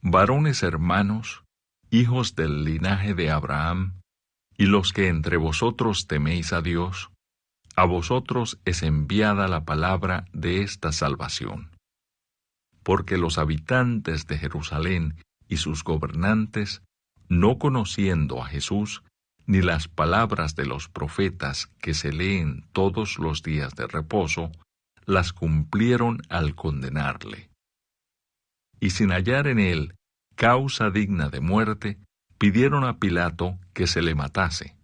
varones hermanos, hijos del linaje de Abraham, y los que entre vosotros teméis a Dios, a vosotros es enviada la palabra de esta salvación. Porque los habitantes de Jerusalén y sus gobernantes, no conociendo a Jesús, ni las palabras de los profetas que se leen todos los días de reposo, las cumplieron al condenarle. Y sin hallar en él causa digna de muerte, pidieron a Pilato que se le matase.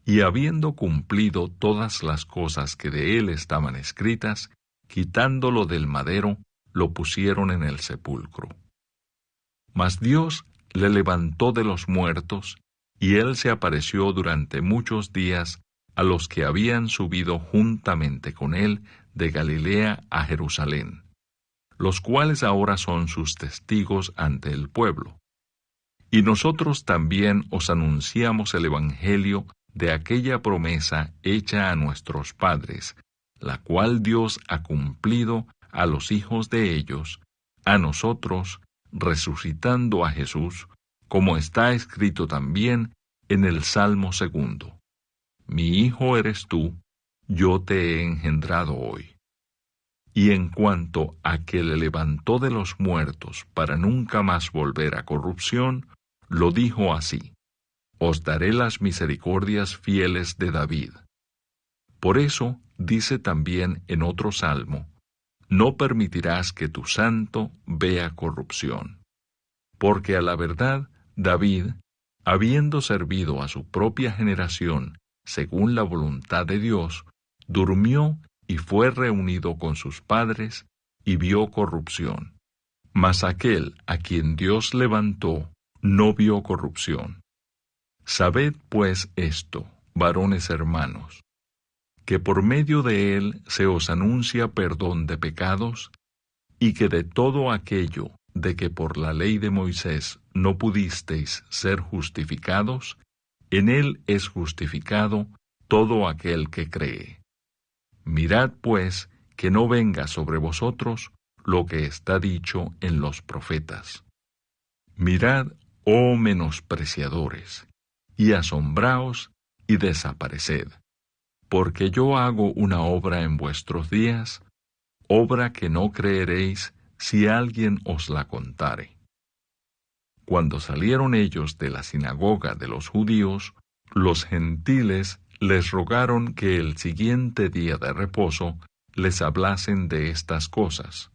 Y habiendo cumplido todas las cosas que de él estaban escritas, quitándolo del madero, lo pusieron en el sepulcro. Mas Dios le levantó de los muertos, y él se apareció durante muchos días a los que habían subido juntamente con él de Galilea a Jerusalén, los cuales ahora son sus testigos ante el pueblo. Y nosotros también os anunciamos el Evangelio de aquella promesa hecha a nuestros padres, la cual Dios ha cumplido a los hijos de ellos, a nosotros, resucitando a Jesús, como está escrito también en el Salmo 2. Mi hijo eres tú, yo te he engendrado hoy. Y en cuanto a que le levantó de los muertos para nunca más volver a corrupción, lo dijo así: os daré las misericordias fieles de David. Por eso dice también en otro salmo: no permitirás que tu santo vea corrupción. Porque a la verdad, David, habiendo servido a su propia generación según la voluntad de Dios, durmió y fue reunido con sus padres y vio corrupción. Mas aquel a quien Dios levantó no vio corrupción. Sabed pues esto, varones hermanos, que por medio de él se os anuncia perdón de pecados, y que de todo aquello de que por la ley de Moisés no pudisteis ser justificados, en él es justificado todo aquel que cree. Mirad pues que no venga sobre vosotros lo que está dicho en los profetas. Mirad, oh menospreciadores, y asombraos y desapareced, porque yo hago una obra en vuestros días, obra que no creeréis si alguien os la contare. Cuando salieron ellos de la sinagoga de los judíos, los gentiles les rogaron que el siguiente día de reposo les hablasen de estas cosas.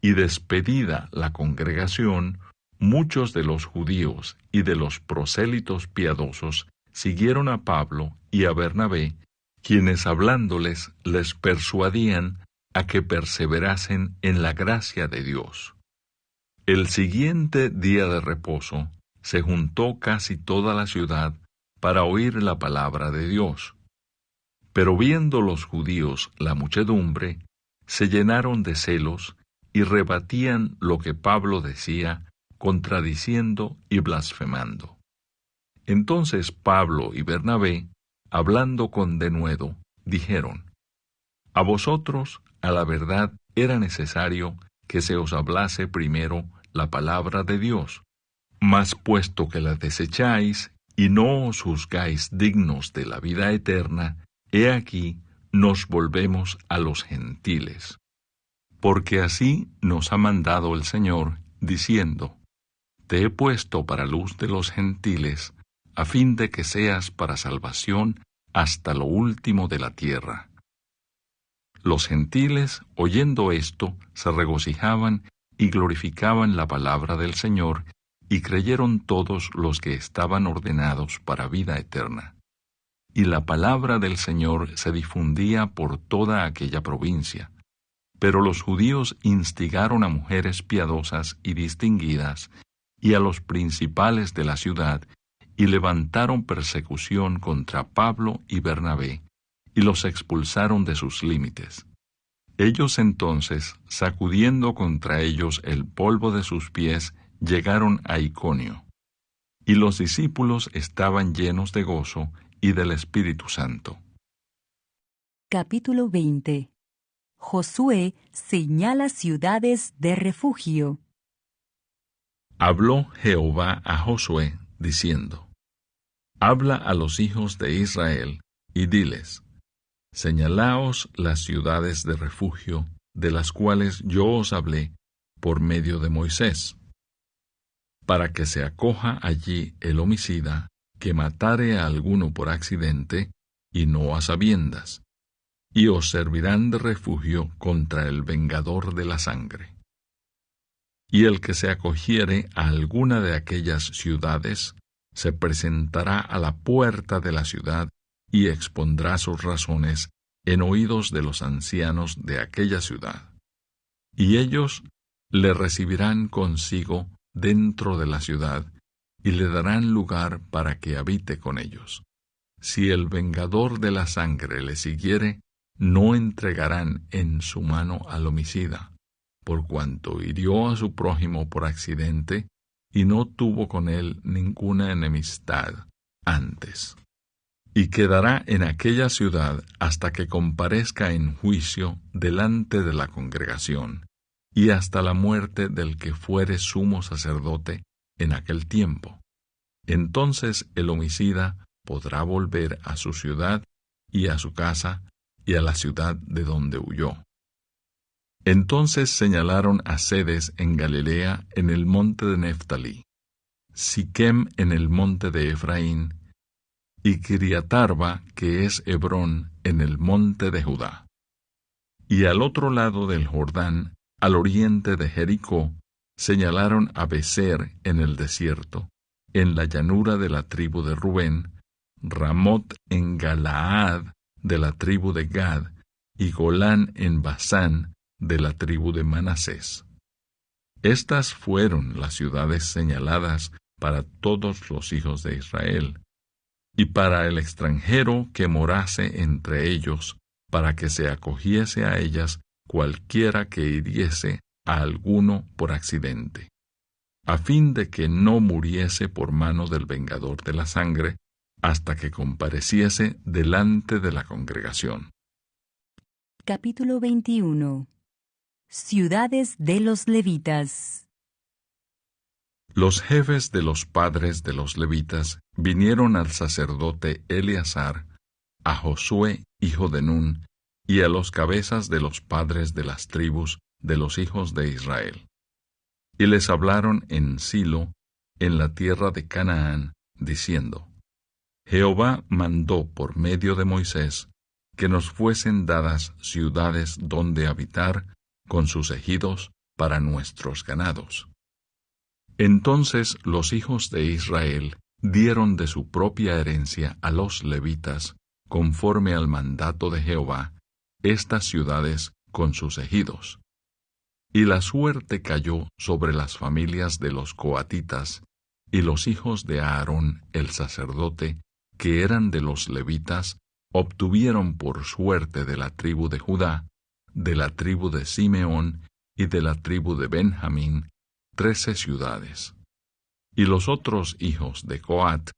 Y despedida la congregación, muchos de los judíos y de los prosélitos piadosos siguieron a Pablo y a Bernabé, quienes hablándoles les persuadían a que perseverasen en la gracia de Dios. El siguiente día de reposo se juntó casi toda la ciudad para oír la palabra de Dios. Pero viendo los judíos la muchedumbre, se llenaron de celos y rebatían lo que Pablo decía, contradiciendo y blasfemando. Entonces Pablo y Bernabé, hablando con denuedo, dijeron: a vosotros, a la verdad, era necesario que se os hablase primero la palabra de Dios. Mas puesto que la desecháis y no os juzgáis dignos de la vida eterna, he aquí nos volvemos a los gentiles. Porque así nos ha mandado el Señor, diciendo: te he puesto para luz de los gentiles, a fin de que seas para salvación hasta lo último de la tierra. Los gentiles, oyendo esto, se regocijaban y glorificaban la palabra del Señor, y creyeron todos los que estaban ordenados para vida eterna. Y la palabra del Señor se difundía por toda aquella provincia. Pero los judíos instigaron a mujeres piadosas y distinguidas, y a los principales de la ciudad, y levantaron persecución contra Pablo y Bernabé, y los expulsaron de sus límites. Ellos entonces, sacudiendo contra ellos el polvo de sus pies, llegaron a Iconio. Y los discípulos estaban llenos de gozo y del Espíritu Santo. Capítulo 20. Josué señala ciudades de refugio. Habló Jehová a Josué, diciendo: Habla a los hijos de Israel, y diles: Señalaos las ciudades de refugio, de las cuales yo os hablé por medio de Moisés, para que se acoja allí el homicida que matare a alguno por accidente, y no a sabiendas, y os servirán de refugio contra el vengador de la sangre. Y el que se acogiere a alguna de aquellas ciudades, se presentará a la puerta de la ciudad y expondrá sus razones en oídos de los ancianos de aquella ciudad. Y ellos le recibirán consigo dentro de la ciudad, y le darán lugar para que habite con ellos. Si el vengador de la sangre le siguiere, no entregarán en su mano al homicida, por cuanto hirió a su prójimo por accidente, y no tuvo con él ninguna enemistad antes. Y quedará en aquella ciudad hasta que comparezca en juicio delante de la congregación, y hasta la muerte del que fuere sumo sacerdote en aquel tiempo. Entonces el homicida podrá volver a su ciudad y a su casa y a la ciudad de donde huyó. Entonces señalaron a sedes en Galilea en el monte de Neftalí, Siquem en el monte de Efraín, y Kiriatarba, que es Hebrón, en el monte de Judá. Y al otro lado del Jordán, al oriente de Jericó, señalaron a Becer en el desierto, en la llanura de la tribu de Rubén, Ramot en Galaad de la tribu de Gad, y Golán en Basán de la tribu de Manasés. Estas fueron las ciudades señaladas para todos los hijos de Israel, y para el extranjero que morase entre ellos, para que se acogiese a ellas cualquiera que hiriese a alguno por accidente, a fin de que no muriese por mano del vengador de la sangre, hasta que compareciese delante de la congregación. Capítulo 21. Ciudades de los levitas. Los jefes de los padres de los levitas vinieron al sacerdote Eleazar, a Josué hijo de Nun, y a los cabezas de los padres de las tribus de los hijos de Israel. Y les hablaron en Silo, en la tierra de Canaán, diciendo: Jehová mandó por medio de Moisés que nos fuesen dadas ciudades donde habitar, con sus ejidos para nuestros ganados. Entonces los hijos de Israel dieron de su propia herencia a los levitas, conforme al mandato de Jehová, estas ciudades con sus ejidos. Y la suerte cayó sobre las familias de los coatitas, y los hijos de Aarón el sacerdote, que eran de los levitas, obtuvieron por suerte de la tribu de Judá, de la tribu de Simeón y de la tribu de Benjamín, 13 ciudades. Y los otros hijos de Coat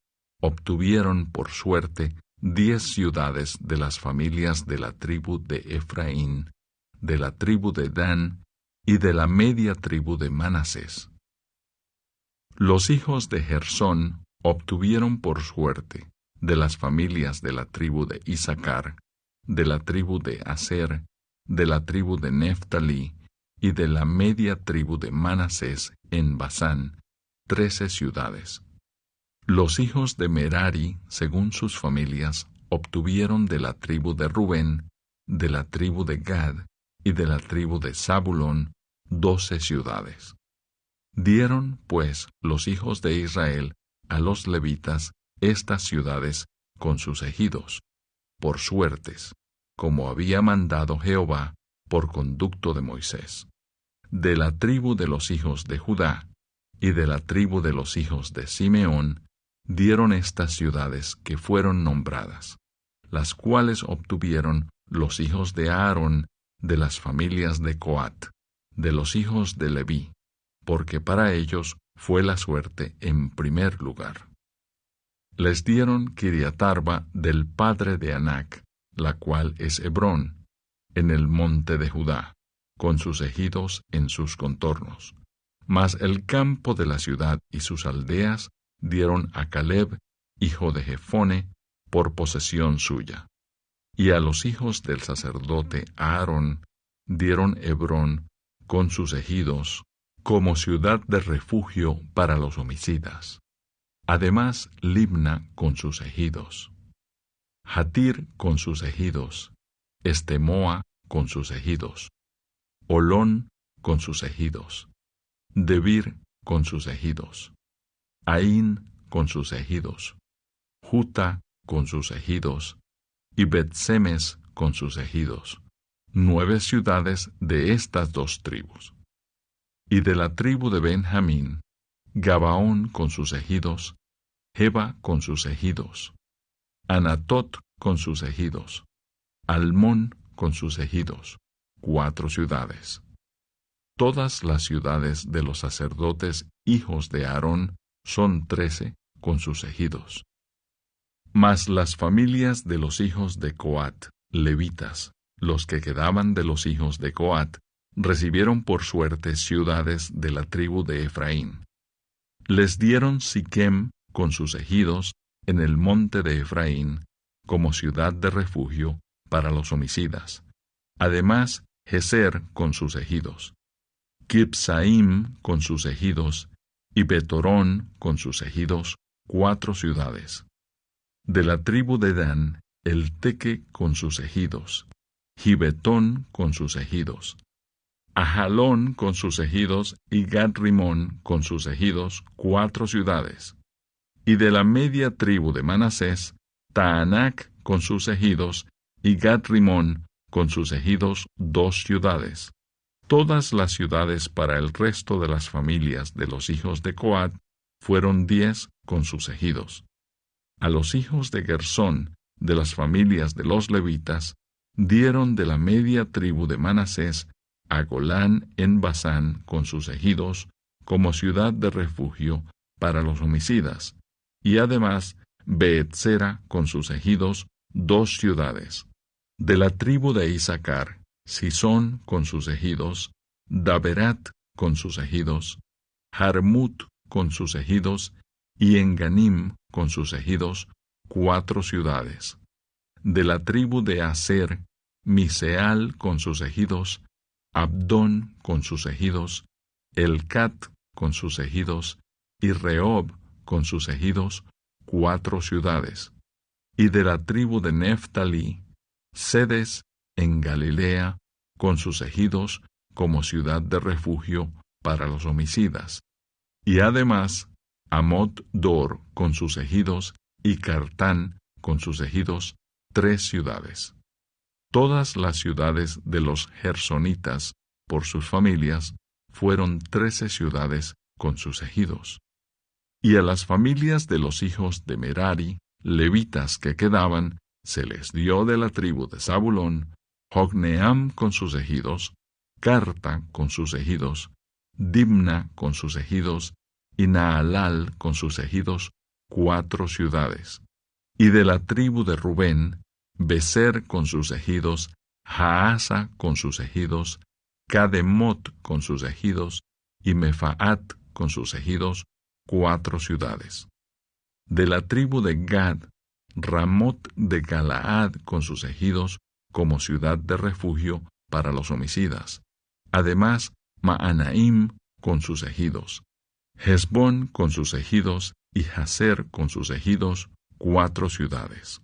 obtuvieron por suerte 10 ciudades de las familias de la tribu de Efraín, de la tribu de Dan y de la media tribu de Manasés. Los hijos de Gersón obtuvieron por suerte de las familias de la tribu de Isacar, de la tribu de Aser, de la tribu de Neftalí y de la media tribu de Manasés en Basán, 13 ciudades. Los hijos de Merari, según sus familias, obtuvieron de la tribu de Rubén, de la tribu de Gad y de la tribu de Zabulón 12 ciudades. Dieron, pues, los hijos de Israel a los levitas estas ciudades con sus ejidos, por suertes, como había mandado Jehová por conducto de Moisés. De la tribu de los hijos de Judá y de la tribu de los hijos de Simeón dieron estas ciudades que fueron nombradas, las cuales obtuvieron los hijos de Aarón de las familias de Coat, de los hijos de Leví, porque para ellos fue la suerte en primer lugar. Les dieron Kiriatarba del padre de Anac, la cual es Hebrón, en el monte de Judá, con sus ejidos en sus contornos, Mas el campo de la ciudad y sus aldeas dieron a Caleb, hijo de Jefone, por posesión suya. Y a los hijos del sacerdote Aarón dieron Hebrón con sus ejidos, como ciudad de refugio para los homicidas. Además, Libna con sus ejidos, Jatir con sus ejidos, Estemoa con sus ejidos, Olón con sus ejidos, Debir con sus ejidos, Aín con sus ejidos, Juta con sus ejidos, y Bet-Semes con sus ejidos, 9 ciudades de estas 2 tribus. Y de la tribu de Benjamín, Gabaón con sus ejidos, Geba con sus ejidos, Anatot con sus ejidos, Almón con sus ejidos, 4 ciudades. Todas las ciudades de los sacerdotes hijos de Aarón son 13 con sus ejidos. Mas las familias de los hijos de Coat, levitas, los que quedaban de los hijos de Coat, recibieron por suerte ciudades de la tribu de Efraín. Les dieron Siquem con sus ejidos en el monte de Efraín, como ciudad de refugio para los homicidas. Además, Geser con sus ejidos, Kibsaim con sus ejidos, y Betorón con sus ejidos, 4 ciudades. De la tribu de Dan, el Teque con sus ejidos, Gibetón con sus ejidos, Ajalón con sus ejidos y Gad-Rimón con sus ejidos, 4 ciudades. Y de la media tribu de Manasés, Taanac con sus ejidos y Gad-Rimón con sus ejidos, 2 ciudades. Todas las ciudades para el resto de las familias de los hijos de Coat fueron 10 con sus ejidos. A los hijos de Gersón, de las familias de los levitas, dieron de la media tribu de Manasés a Golán en Basán con sus ejidos, como ciudad de refugio para los homicidas, y además Beetzera con sus ejidos, 2 ciudades. De la tribu de Isaacar, Sisón con sus ejidos, Daberat con sus ejidos, Jarmut con sus ejidos, y Enganim con sus ejidos, 4 ciudades. De la tribu de Aser, Miseal con sus ejidos, Abdón con sus ejidos, Elcat con sus ejidos, y Rehob con sus ejidos, 4 ciudades. Y de la tribu de Neftalí, Sedes en Galilea, con sus ejidos, como ciudad de refugio para los homicidas. Y además, Amot-Dor con sus ejidos, y Cartán con sus ejidos, 3 ciudades. Todas las ciudades de los gersonitas, por sus familias, fueron 13 ciudades con sus ejidos. Y a las familias de los hijos de Merari, levitas que quedaban, se les dio de la tribu de Zabulón, Jocneam con sus ejidos, Carta con sus ejidos, Dimna con sus ejidos, y Naalal con sus ejidos, 4 ciudades. Y de la tribu de Rubén, Beser con sus ejidos, Jaasa con sus ejidos, Cademot con sus ejidos, y Mefaat con sus ejidos, 4 ciudades. De la tribu de Gad, Ramot de Galaad con sus ejidos, como ciudad de refugio para los homicidas. Además, Maanaim con sus ejidos, Hesbón con sus ejidos, y Jazer con sus ejidos, 4 ciudades.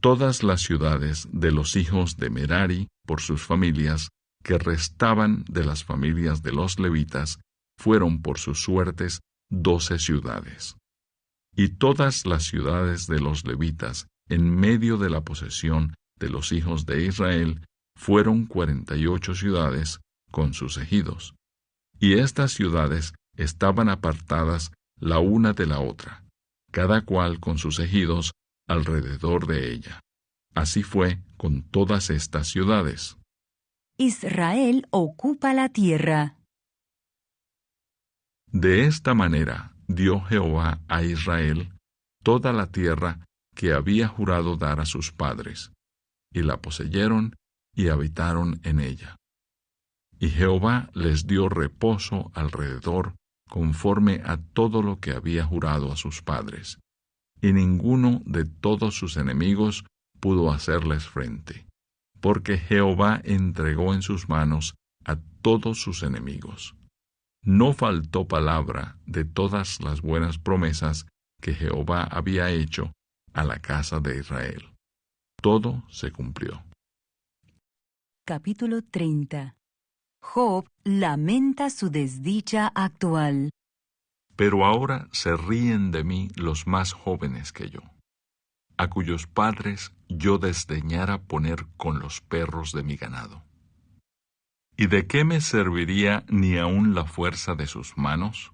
Todas las ciudades de los hijos de Merari, por sus familias, que restaban de las familias de los levitas, fueron por sus suertes 12 ciudades. Y todas las ciudades de los levitas, en medio de la posesión de los hijos de Israel, fueron 48 ciudades con sus ejidos. Y estas ciudades estaban apartadas la una de la otra, cada cual con sus ejidos alrededor de ella. Así fue con todas estas ciudades. Israel ocupa la tierra. De esta manera dio Jehová a Israel toda la tierra que había jurado dar a sus padres, y la poseyeron y habitaron en ella. Y Jehová les dio reposo alrededor conforme a todo lo que había jurado a sus padres, y ninguno de todos sus enemigos pudo hacerles frente, porque Jehová entregó en sus manos a todos sus enemigos. No faltó palabra de todas las buenas promesas que Jehová había hecho a la casa de Israel. Todo se cumplió. Capítulo 30. Job lamenta su desdicha actual. Pero ahora se ríen de mí los más jóvenes que yo, a cuyos padres yo desdeñara poner con los perros de mi ganado. ¿Y de qué me serviría ni aun la fuerza de sus manos?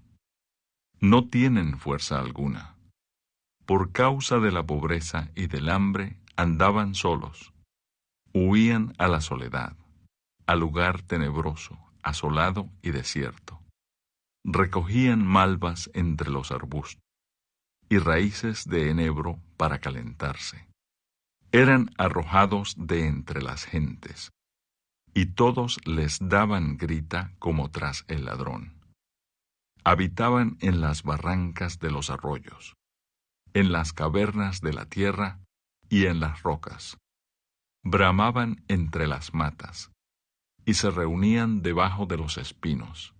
No tienen fuerza alguna. Por causa de la pobreza y del hambre andaban solos, huían a la soledad, al lugar tenebroso, asolado y desierto. Recogían malvas entre los arbustos y raíces de enebro para calentarse. Eran arrojados de entre las gentes, y todos les daban grita como tras el ladrón. Habitaban en las barrancas de los arroyos, en las cavernas de la tierra y en las rocas. Bramaban entre las matas, y se reunían debajo de los espinos.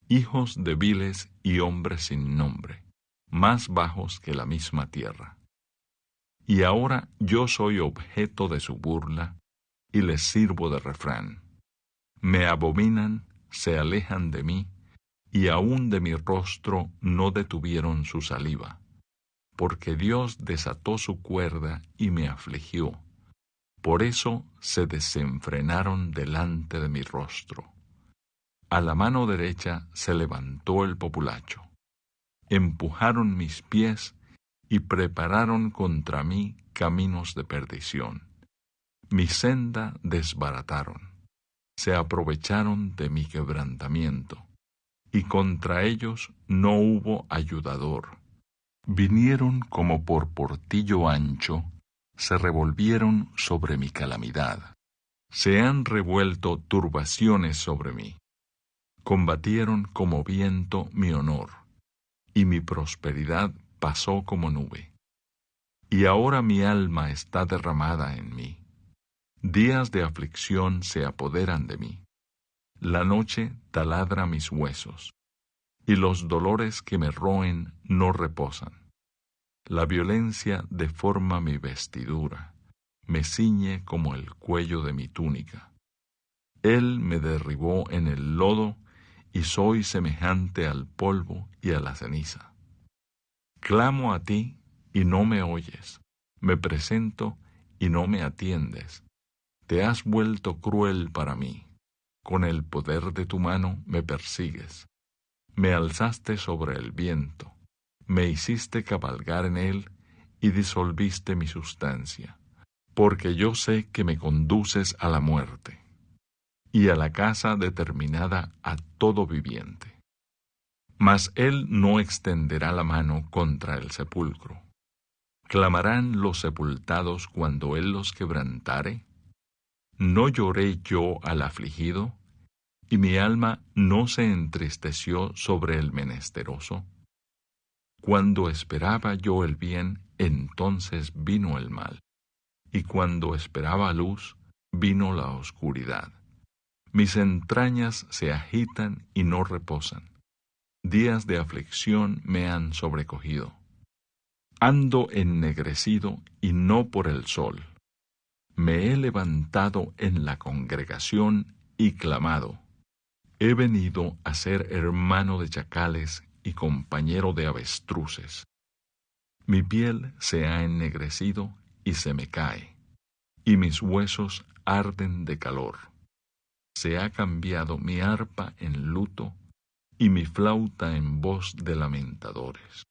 Hijos de viles y hombres sin nombre, más bajos que la misma tierra. Y ahora yo soy objeto de su burla, y les sirvo de refrán. Me abominan, se alejan de mí, y aun de mi rostro no detuvieron su saliva, porque Dios desató su cuerda y me afligió. Por eso se desenfrenaron delante de mi rostro. A la mano derecha se levantó el populacho. Empujaron mis pies y prepararon contra mí caminos de perdición. Mi senda desbarataron. Se aprovecharon de mi quebrantamiento, y contra ellos no hubo ayudador. Vinieron como por portillo ancho, se revolvieron sobre mi calamidad. Se han revuelto turbaciones sobre mí. Combatieron como viento mi honor, y mi prosperidad pasó como nube. Y ahora mi alma está derramada en mí. Días de aflicción se apoderan de mí. La noche taladra mis huesos, y los dolores que me roen no reposan. La violencia deforma mi vestidura, me ciñe como el cuello de mi túnica. Él me derribó en el lodo, y soy semejante al polvo y a la ceniza. Clamo a ti, y no me oyes. Me presento, y no me atiendes. Te has vuelto cruel para mí. Con el poder de tu mano me persigues. Me alzaste sobre el viento. Me hiciste cabalgar en él, y disolviste mi sustancia. Porque yo sé que me conduces a la muerte, y a la casa determinada a todo viviente. Mas él no extenderá la mano contra el sepulcro. ¿Clamarán los sepultados cuando él los quebrantare? ¿No lloré yo al afligido, y mi alma no se entristeció sobre el menesteroso? Cuando esperaba yo el bien, entonces vino el mal, y cuando esperaba luz, vino la oscuridad. Mis entrañas se agitan y no reposan. Días de aflicción me han sobrecogido. Ando ennegrecido y no por el sol. Me he levantado en la congregación y clamado. He venido a ser hermano de chacales y compañero de avestruces. Mi piel se ha ennegrecido y se me cae, y mis huesos arden de calor. Se ha cambiado mi arpa en luto y mi flauta en voz de lamentadores.